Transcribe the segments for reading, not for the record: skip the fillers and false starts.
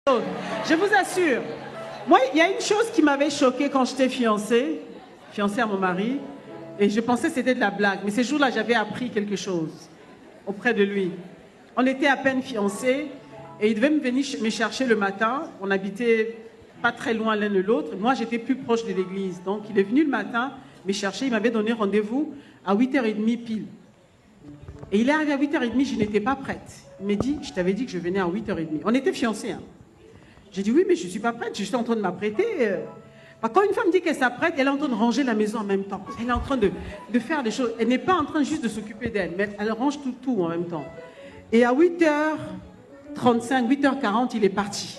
Je vous assure, moi, il y a une chose qui m'avait choquée quand j'étais fiancée à mon mari, et je pensais que c'était de la blague, mais ces jours-là, j'avais appris quelque chose auprès de lui. On était à peine fiancés, et il devait venir me chercher le matin. On habitait pas très loin l'un de l'autre. Moi, j'étais plus proche de l'église. Donc, il est venu le matin me chercher. Il m'avait donné rendez-vous à 8h30 pile. Et il est arrivé à 8h30, je n'étais pas prête. Il m'a dit, je t'avais dit que je venais à 8h30. On était fiancés, hein. J'ai dit, oui, mais je ne suis pas prête, je suis en train de m'apprêter. Quand une femme dit qu'elle s'apprête, elle est en train de ranger la maison en même temps. Elle est en train de faire des choses. Elle n'est pas en train juste de s'occuper d'elle, mais elle range tout en même temps. Et à 8h35, 8h40, il est parti.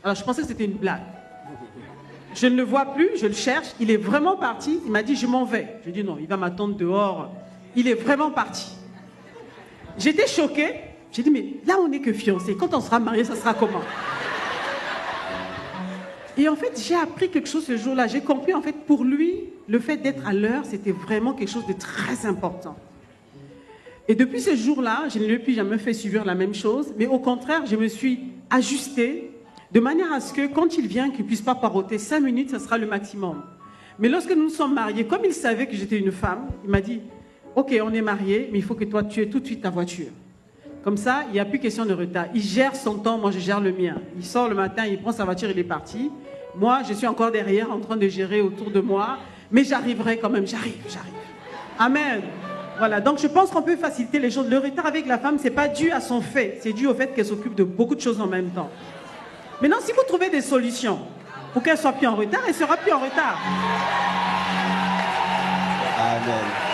Alors, je pensais que c'était une blague. Je ne le vois plus, je le cherche. Il est vraiment parti. Il m'a dit, je m'en vais. J'ai dit, non, il va m'attendre dehors. Il est vraiment parti. J'étais choquée. J'ai dit, mais là, on n'est que fiancés. Quand on sera mariés, ça sera comment? Et en fait, j'ai appris quelque chose ce jour-là. J'ai compris, en fait, pour lui, le fait d'être à l'heure, c'était vraiment quelque chose de très important. Et depuis ce jour-là, je ne lui ai plus jamais fait subir la même chose. Mais au contraire, je me suis ajustée de manière à ce que, quand il vient, qu'il ne puisse pas paroter 5 minutes, ça sera le maximum. Mais lorsque nous nous sommes mariés, comme il savait que j'étais une femme, il m'a dit, ok, on est mariés, mais il faut que toi, tu aies tout de suite ta voiture. Comme ça, il n'y a plus question de retard. Il gère son temps, moi je gère le mien. Il sort le matin, il prend sa voiture, il est parti. Moi, je suis encore derrière en train de gérer autour de moi. Mais j'arriverai quand même, j'arrive. Amen. Voilà, donc je pense qu'on peut faciliter les choses. Le retard avec la femme, ce n'est pas dû à son fait. C'est dû au fait qu'elle s'occupe de beaucoup de choses en même temps. Maintenant, si vous trouvez des solutions pour qu'elle soit plus en retard, elle sera plus en retard. Amen.